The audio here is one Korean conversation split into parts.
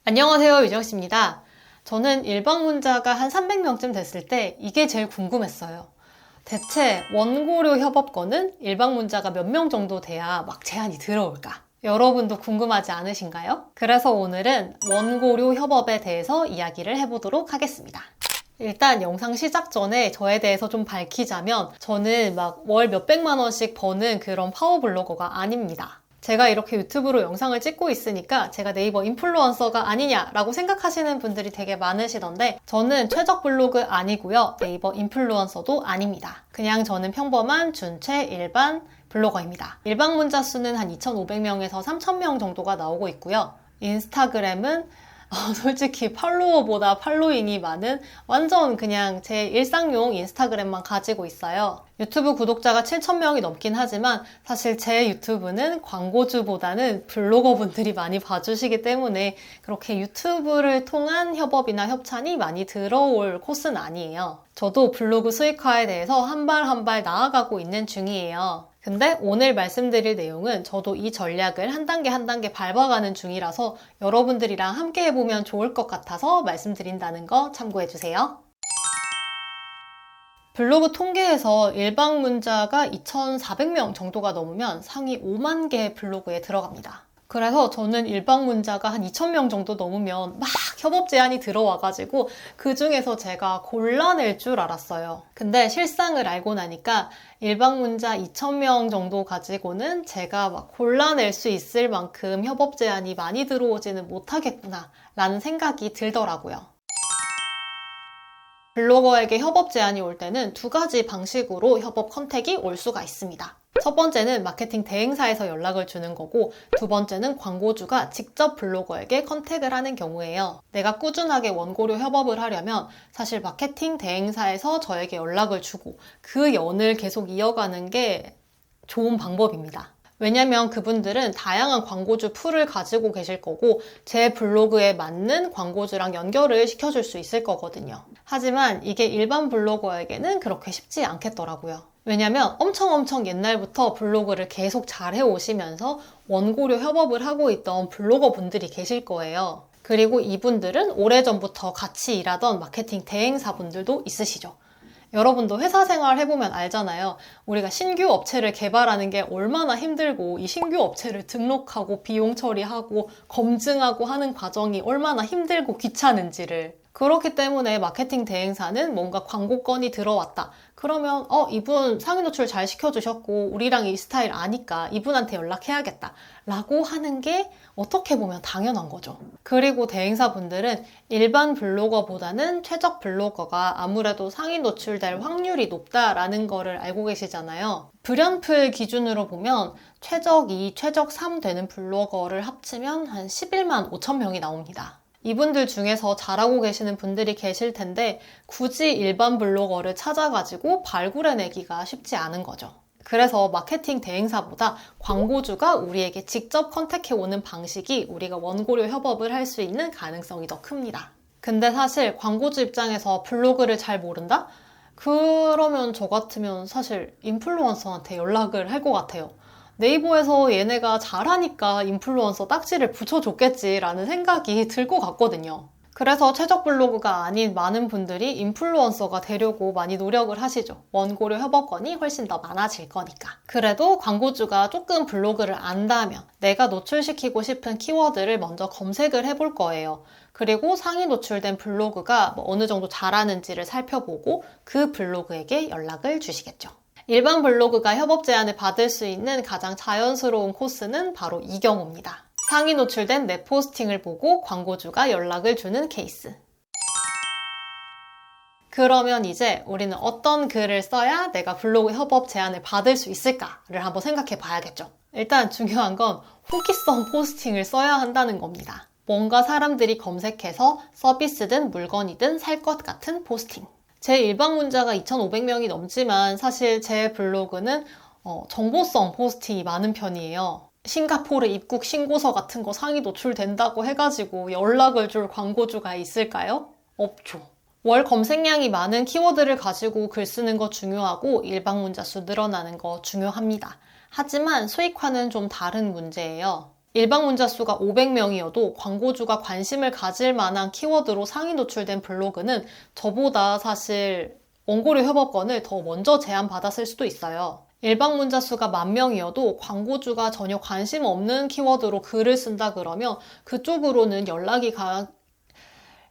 안녕하세요, 유정씨입니다. 저는 일반 문자가 한 300명쯤 됐을 때 이게 제일 궁금했어요. 대체 원고료 협업권은 일반 문자가 몇 명 정도 돼야 막 제한이 들어올까? 여러분도 궁금하지 않으신가요? 그래서 오늘은 원고료 협업에 대해서 이야기를 해보도록 하겠습니다. 일단 영상 시작 전에 저에 대해서 좀 밝히자면 저는 막 월 몇백만 원씩 버는 그런 파워블로거가 아닙니다. 제가 이렇게 유튜브로 영상을 찍고 있으니까 제가 네이버 인플루언서가 아니냐라고 생각하시는 분들이 되게 많으시던데 저는 최적 블로그 아니고요. 네이버 인플루언서도 아닙니다. 그냥 저는 평범한 준최 일반 블로거입니다. 일반 문자 수는 한 2,500명에서 3,000명 정도가 나오고 있고요. 인스타그램은 솔직히 팔로워보다 팔로잉이 많은 완전 그냥 제 일상용 인스타그램만 가지고 있어요. 유튜브 구독자가 7,000명이 넘긴 하지만 사실 제 유튜브는 광고주보다는 블로거분들이 많이 봐주시기 때문에 그렇게 유튜브를 통한 협업이나 협찬이 많이 들어올 코스는 아니에요. 저도 블로그 수익화에 대해서 한 발 한 발 나아가고 있는 중이에요. 근데 오늘 말씀드릴 내용은 저도 이 전략을 한 단계 한 단계 밟아가는 중이라서 여러분들이랑 함께 해보면 좋을 것 같아서 말씀드린다는 거 참고해주세요. 블로그 통계에서 일반 문자가 2,400명 정도가 넘으면 상위 5만 개 블로그에 들어갑니다. 그래서 저는 일반 문자가 한 2,000명 정도 넘으면 막 협업 제안이 들어와가지고 그 중에서 제가 골라낼 줄 알았어요. 근데 실상을 알고 나니까 일반 문자 2,000명 정도 가지고는 제가 막 골라낼 수 있을 만큼 협업 제안이 많이 들어오지는 못하겠구나 라는 생각이 들더라고요. 블로거에게 협업 제안이 올 때는 두 가지 방식으로 협업 컨택이 올 수가 있습니다. 첫 번째는 마케팅 대행사에서 연락을 주는 거고 두 번째는 광고주가 직접 블로거에게 컨택을 하는 경우예요. 내가 꾸준하게 원고료 협업을 하려면 사실 마케팅 대행사에서 저에게 연락을 주고 그 연을 계속 이어가는 게 좋은 방법입니다. 왜냐면 그분들은 다양한 광고주 풀을 가지고 계실 거고 제 블로그에 맞는 광고주랑 연결을 시켜줄 수 있을 거거든요. 하지만 이게 일반 블로거에게는 그렇게 쉽지 않겠더라고요. 왜냐면 엄청 옛날부터 블로그를 계속 잘 해오시면서 원고료 협업을 하고 있던 블로거 분들이 계실 거예요. 그리고 이분들은 오래전부터 같이 일하던 마케팅 대행사 분들도 있으시죠. 여러분도 회사 생활 해보면 알잖아요. 우리가 신규 업체를 개발하는 게 얼마나 힘들고 이 신규 업체를 등록하고 비용 처리하고 검증하고 하는 과정이 얼마나 힘들고 귀찮은지를. 그렇기 때문에 마케팅 대행사는 뭔가 광고건이 들어왔다. 그러면 이분 상위 노출 잘 시켜주셨고 우리랑 이 스타일 아니까 이분한테 연락해야겠다 라고 하는 게 어떻게 보면 당연한 거죠. 그리고 대행사분들은 일반 블로거보다는 최적 블로거가 아무래도 상위 노출될 확률이 높다라는 거를 알고 계시잖아요. 불연플 기준으로 보면 최적 2, 최적 3 되는 블로거를 합치면 한 11만 5천 명이 나옵니다. 이분들 중에서 잘하고 계시는 분들이 계실 텐데 굳이 일반 블로거를 찾아가지고 발굴해내기가 쉽지 않은 거죠. 그래서 마케팅 대행사보다 광고주가 우리에게 직접 컨택해오는 방식이 우리가 원고료 협업을 할 수 있는 가능성이 더 큽니다. 근데 사실 광고주 입장에서 블로그를 잘 모른다? 그러면 저 같으면 사실 인플루언서한테 연락을 할 것 같아요. 네이버에서 얘네가 잘하니까 인플루언서 딱지를 붙여줬겠지라는 생각이 들 것 같거든요. 그래서 최적 블로그가 아닌 많은 분들이 인플루언서가 되려고 많이 노력을 하시죠. 원고료 협업권이 훨씬 더 많아질 거니까. 그래도 광고주가 조금 블로그를 안다면 내가 노출시키고 싶은 키워드를 먼저 검색을 해볼 거예요. 그리고 상위 노출된 블로그가 어느 정도 잘하는지를 살펴보고 그 블로그에게 연락을 주시겠죠. 일반 블로그가 협업 제안을 받을 수 있는 가장 자연스러운 코스는 바로 이 경우입니다. 상위 노출된 내 포스팅을 보고 광고주가 연락을 주는 케이스. 그러면 이제 우리는 어떤 글을 써야 내가 블로그 협업 제안을 받을 수 있을까를 한번 생각해 봐야겠죠. 일단 중요한 건 후기성 포스팅을 써야 한다는 겁니다. 뭔가 사람들이 검색해서 서비스든 물건이든 살 것 같은 포스팅. 제 일반 문자가 2,500명이 넘지만 사실 제 블로그는 정보성 포스팅이 많은 편이에요. 싱가포르 입국 신고서 같은 거 상위 노출된다고 해가지고 연락을 줄 광고주가 있을까요? 없죠. 월 검색량이 많은 키워드를 가지고 글 쓰는 거 중요하고 일반 문자 수 늘어나는 거 중요합니다. 하지만 수익화는 좀 다른 문제예요. 일방 문자 수가 500명이어도 광고주가 관심을 가질 만한 키워드로 상위 노출된 블로그는 저보다 사실 원고료 협업권을 더 먼저 제안받았을 수도 있어요. 일방 문자 수가 10,000명이어도 광고주가 전혀 관심 없는 키워드로 글을 쓴다 그러면 그쪽으로는 연락이 갈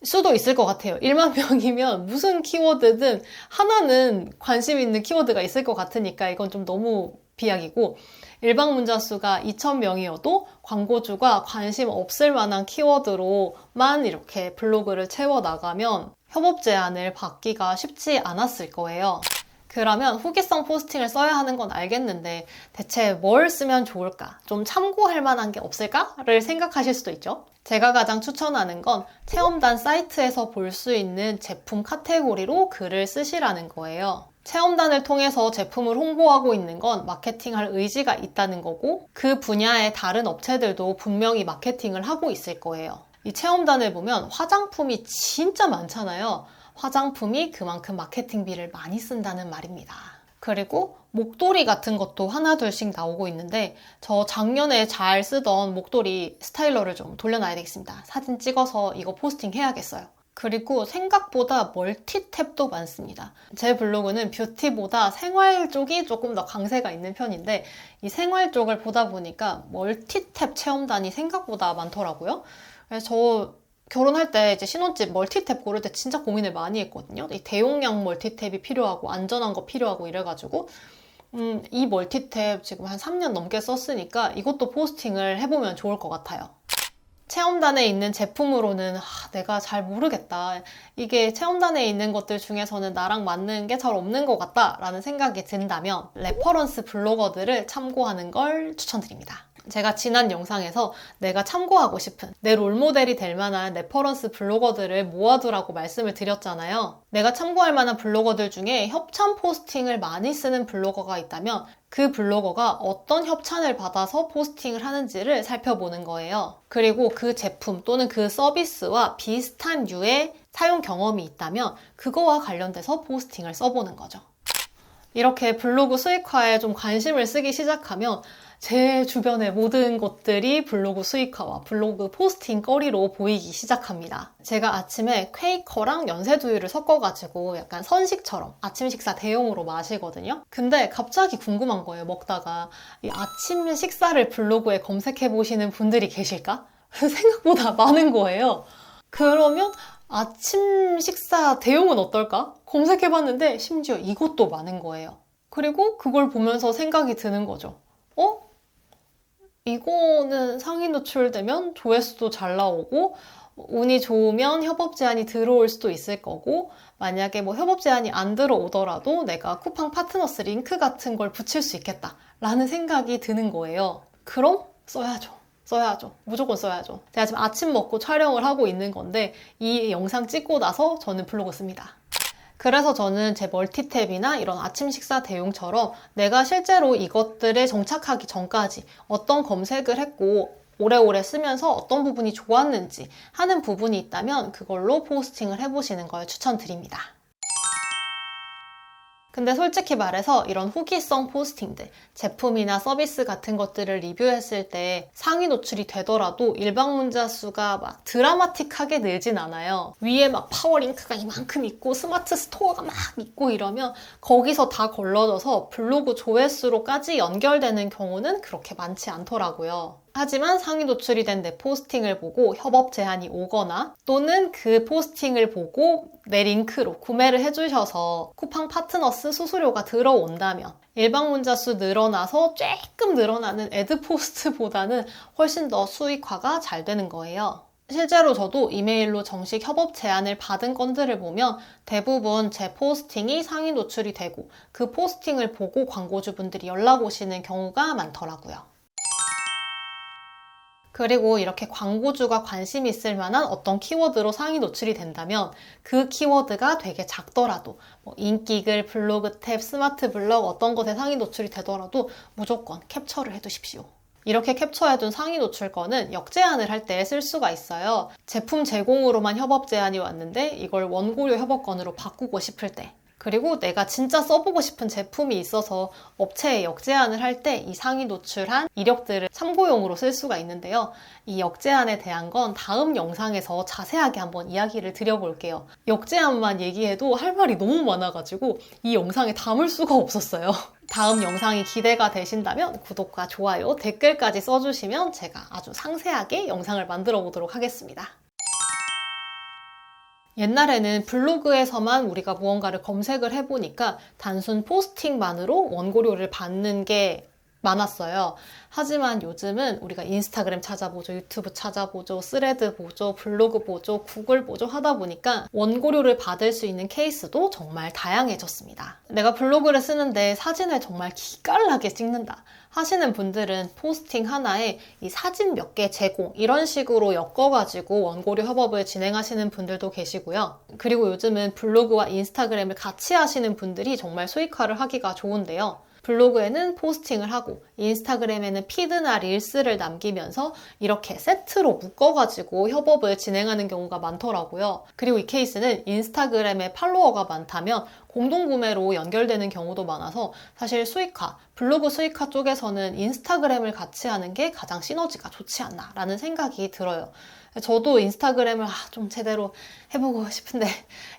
수도 있을 것 같아요. 1만 명이면 무슨 키워드든 하나는 관심 있는 키워드가 있을 것 같으니까 이건 좀 너무 비약이고, 일방 문자 수가 2,000명이어도 광고주가 관심 없을 만한 키워드로만 이렇게 블로그를 채워나가면 협업 제안을 받기가 쉽지 않았을 거예요. 그러면 후기성 포스팅을 써야 하는 건 알겠는데 대체 뭘 쓰면 좋을까? 좀 참고할 만한 게 없을까?를 생각하실 수도 있죠. 제가 가장 추천하는 건 체험단 사이트에서 볼 수 있는 제품 카테고리로 글을 쓰시라는 거예요. 체험단을 통해서 제품을 홍보하고 있는 건 마케팅할 의지가 있다는 거고, 그 분야의 다른 업체들도 분명히 마케팅을 하고 있을 거예요. 이 체험단을 보면 화장품이 진짜 많잖아요. 화장품이 그만큼 마케팅비를 많이 쓴다는 말입니다. 그리고 목도리 같은 것도 하나둘씩 나오고 있는데, 저 작년에 잘 쓰던 목도리 스타일러를 좀 돌려놔야 되겠습니다. 사진 찍어서 이거 포스팅 해야겠어요. 그리고 생각보다 멀티탭도 많습니다. 제 블로그는 뷰티보다 생활 쪽이 조금 더 강세가 있는 편인데, 이 생활 쪽을 보다 보니까 멀티탭 체험단이 생각보다 많더라고요. 그래서 저 결혼할 때 이제 신혼집 멀티탭 고를 때 진짜 고민을 많이 했거든요. 이 대용량 멀티탭이 필요하고 안전한 거 필요하고 이래가지고 이 멀티탭 지금 한 3년 넘게 썼으니까 이것도 포스팅을 해보면 좋을 것 같아요. 체험단에 있는 제품으로는 내가 잘 모르겠다. 이게 체험단에 있는 것들 중에서는 나랑 맞는 게 잘 없는 것 같다 라는 생각이 든다면 레퍼런스 블로거들을 참고하는 걸 추천드립니다. 제가 지난 영상에서 내가 참고하고 싶은 내 롤모델이 될 만한 레퍼런스 블로거들을 모아두라고 말씀을 드렸잖아요. 내가 참고할 만한 블로거들 중에 협찬 포스팅을 많이 쓰는 블로거가 있다면 그 블로거가 어떤 협찬을 받아서 포스팅을 하는지를 살펴보는 거예요. 그리고 그 제품 또는 그 서비스와 비슷한 류의 사용 경험이 있다면 그거와 관련돼서 포스팅을 써보는 거죠. 이렇게 블로그 수익화에 좀 관심을 쓰기 시작하면 제 주변의 모든 것들이 블로그 수익화와 블로그 포스팅 거리로 보이기 시작합니다. 제가 아침에 퀘이커랑 연세두유를 섞어가지고 약간 선식처럼 아침 식사 대용으로 마시거든요. 근데 갑자기 궁금한 거예요. 먹다가 이 아침 식사를 블로그에 검색해보시는 분들이 계실까? 생각보다 많은 거예요. 그러면 아침 식사 대용은 어떨까? 검색해봤는데 심지어 이것도 많은 거예요. 그리고 그걸 보면서 생각이 드는 거죠. 이거는 상위 노출되면 조회수도 잘 나오고 운이 좋으면 협업 제안이 들어올 수도 있을 거고, 만약에 뭐 협업 제안이 안 들어오더라도 내가 쿠팡 파트너스 링크 같은 걸 붙일 수 있겠다 라는 생각이 드는 거예요. 그럼 써야죠. 무조건 써야죠. 제가 지금 아침 먹고 촬영을 하고 있는 건데 이 영상 찍고 나서 저는 블로그 씁니다. 그래서 저는 제 멀티탭이나 이런 아침 식사 대용처럼 내가 실제로 이것들에 정착하기 전까지 어떤 검색을 했고 오래오래 쓰면서 어떤 부분이 좋았는지 하는 부분이 있다면 그걸로 포스팅을 해보시는 걸 추천드립니다. 근데 솔직히 말해서 이런 후기성 포스팅들, 제품이나 서비스 같은 것들을 리뷰했을 때 상위 노출이 되더라도 일방 문자 수가 막 드라마틱하게 늘진 않아요. 위에 막 파워링크가 이만큼 있고 스마트 스토어가 막 있고 이러면 거기서 다 걸러져서 블로그 조회수로까지 연결되는 경우는 그렇게 많지 않더라고요. 하지만 상위 노출이 된 내 포스팅을 보고 협업 제안이 오거나 또는 그 포스팅을 보고 내 링크로 구매를 해주셔서 쿠팡 파트너스 수수료가 들어온다면 일방 문자 수 늘어나서 조금 늘어나는 애드 포스트보다는 훨씬 더 수익화가 잘 되는 거예요. 실제로 저도 이메일로 정식 협업 제안을 받은 건들을 보면 대부분 제 포스팅이 상위 노출이 되고 그 포스팅을 보고 광고주분들이 연락 오시는 경우가 많더라고요. 그리고 이렇게 광고주가 관심 있을 만한 어떤 키워드로 상위 노출이 된다면 그 키워드가 되게 작더라도 뭐 인기글, 블로그 탭, 스마트 블럭 어떤 것에 상위 노출이 되더라도 무조건 캡처를 해두십시오. 이렇게 캡처해둔 상위 노출건은 역제안을 할 때 쓸 수가 있어요. 제품 제공으로만 협업 제안이 왔는데 이걸 원고료 협업건으로 바꾸고 싶을 때, 그리고 내가 진짜 써보고 싶은 제품이 있어서 업체에 역제안을 할 때 이 상위 노출한 이력들을 참고용으로 쓸 수가 있는데요. 이 역제안에 대한 건 다음 영상에서 자세하게 한번 이야기를 드려볼게요. 역제안만 얘기해도 할 말이 너무 많아가지고 이 영상에 담을 수가 없었어요. 다음 영상이 기대가 되신다면 구독과 좋아요, 댓글까지 써주시면 제가 아주 상세하게 영상을 만들어 보도록 하겠습니다. 옛날에는 블로그에서만 우리가 무언가를 검색을 해보니까 단순 포스팅만으로 원고료를 받는 게 많았어요. 하지만 요즘은 우리가 인스타그램 찾아보죠, 유튜브 찾아보죠, 스레드 보죠, 블로그 보죠, 구글 보죠 하다 보니까 원고료를 받을 수 있는 케이스도 정말 다양해졌습니다. 내가 블로그를 쓰는데 사진을 정말 기깔나게 찍는다 하시는 분들은 포스팅 하나에 이 사진 몇 개 제공 이런 식으로 엮어가지고 원고료 협업을 진행하시는 분들도 계시고요. 그리고 요즘은 블로그와 인스타그램을 같이 하시는 분들이 정말 수익화를 하기가 좋은데요. 블로그에는 포스팅을 하고 인스타그램에는 피드나 릴스를 남기면서 이렇게 세트로 묶어가지고 협업을 진행하는 경우가 많더라고요. 그리고 이 케이스는 인스타그램에 팔로워가 많다면 공동구매로 연결되는 경우도 많아서 사실 수익화, 블로그 수익화 쪽에서는 인스타그램을 같이 하는 게 가장 시너지가 좋지 않나 라는 생각이 들어요. 저도 인스타그램을 좀 제대로 해보고 싶은데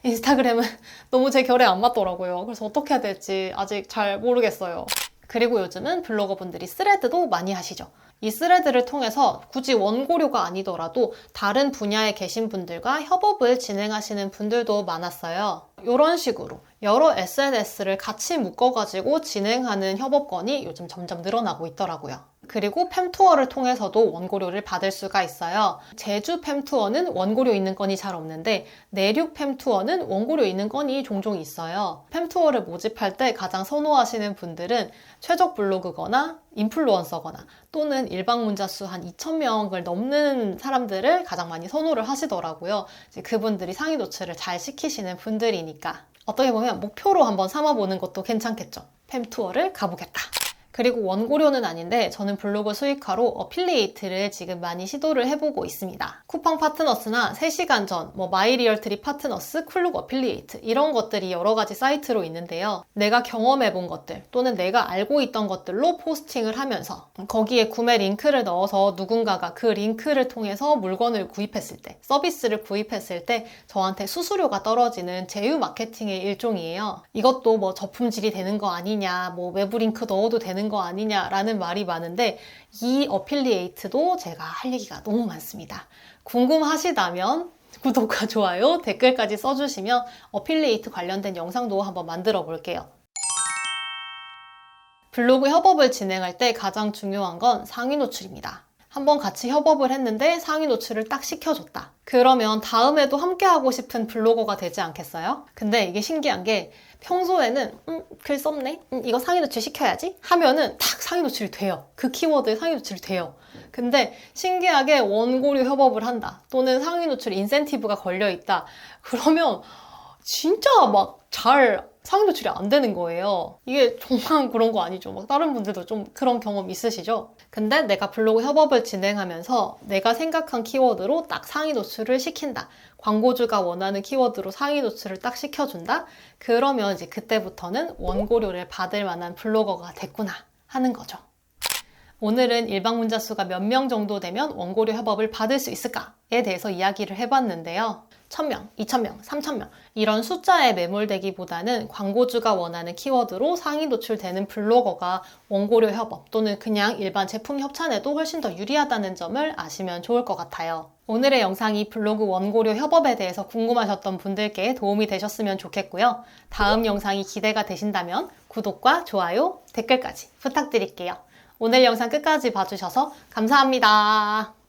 인스타그램은 너무 제 결에 안 맞더라고요. 그래서 어떻게 해야 될지 아직 잘 모르겠어요. 그리고 요즘은 블로거분들이 스레드도 많이 하시죠. 이 스레드를 통해서 굳이 원고료가 아니더라도 다른 분야에 계신 분들과 협업을 진행하시는 분들도 많았어요. 이런 식으로 여러 SNS를 같이 묶어가지고 진행하는 협업건이 요즘 점점 늘어나고 있더라고요. 그리고 팸투어를 통해서도 원고료를 받을 수가 있어요. 제주 팸투어는 원고료 있는 건이 잘 없는데 내륙 팸투어는 원고료 있는 건이 종종 있어요. 팸투어를 모집할 때 가장 선호하시는 분들은 최적 블로그거나 인플루언서거나 또는 일방 문자 수 한 2,000명을 넘는 사람들을 가장 많이 선호를 하시더라고요. 이제 그분들이 상위 노출을 잘 시키시는 분들이니까 어떻게 보면 목표로 한번 삼아보는 것도 괜찮겠죠. 팸투어를 가보겠다. 그리고 원고료는 아닌데 저는 블로그 수익화로 어필리에이트를 지금 많이 시도를 해보고 있습니다. 쿠팡 파트너스나 3시간 전, 마이리얼트리 파트너스, 클룩 어필리에이트 이런 것들이 여러 가지 사이트로 있는데요. 내가 경험해본 것들 또는 내가 알고 있던 것들로 포스팅을 하면서 거기에 구매 링크를 넣어서 누군가가 그 링크를 통해서 물건을 구입했을 때, 서비스를 구입했을 때 저한테 수수료가 떨어지는 제휴 마케팅의 일종이에요. 이것도 저품질이 되는 거 아니냐, 외부 링크 넣어도 되는 거 아니냐라는 말이 많은데 이 어필리에이트도 제가 할 얘기가 너무 많습니다. 궁금하시다면 구독과 좋아요, 댓글까지 써주시면 어필리에이트 관련된 영상도 한번 만들어 볼게요. 블로그 협업을 진행할 때 가장 중요한 건 상위 노출입니다. 한번 같이 협업을 했는데 상위 노출을 딱 시켜줬다. 그러면 다음에도 함께 하고 싶은 블로거가 되지 않겠어요? 근데 이게 신기한 게 평소에는 글 썼네? 이거 상위 노출 시켜야지? 하면은 딱 상위 노출이 돼요. 그 키워드에 상위 노출이 돼요. 근데 신기하게 원고료 협업을 한다. 또는 상위 노출 인센티브가 걸려있다. 그러면 진짜 잘 상위 노출이 안 되는 거예요. 이게 정말 그런 거 아니죠? 다른 분들도 좀 그런 경험 있으시죠? 근데 내가 블로그 협업을 진행하면서 내가 생각한 키워드로 딱 상위 노출을 시킨다. 광고주가 원하는 키워드로 상위 노출을 딱 시켜준다? 그러면 이제 그때부터는 원고료를 받을 만한 블로거가 됐구나 하는 거죠. 오늘은 일방 문자 수가 몇 명 정도 되면 원고료 협업을 받을 수 있을까에 대해서 이야기를 해봤는데요. 1,000명, 2,000명, 3,000명 이런 숫자에 매몰되기보다는 광고주가 원하는 키워드로 상위 노출되는 블로거가 원고료 협업 또는 그냥 일반 제품 협찬에도 훨씬 더 유리하다는 점을 아시면 좋을 것 같아요. 오늘의 영상이 블로그 원고료 협업에 대해서 궁금하셨던 분들께 도움이 되셨으면 좋겠고요. 다음 영상이 기대가 되신다면 구독과 좋아요, 댓글까지 부탁드릴게요. 오늘 영상 끝까지 봐주셔서 감사합니다.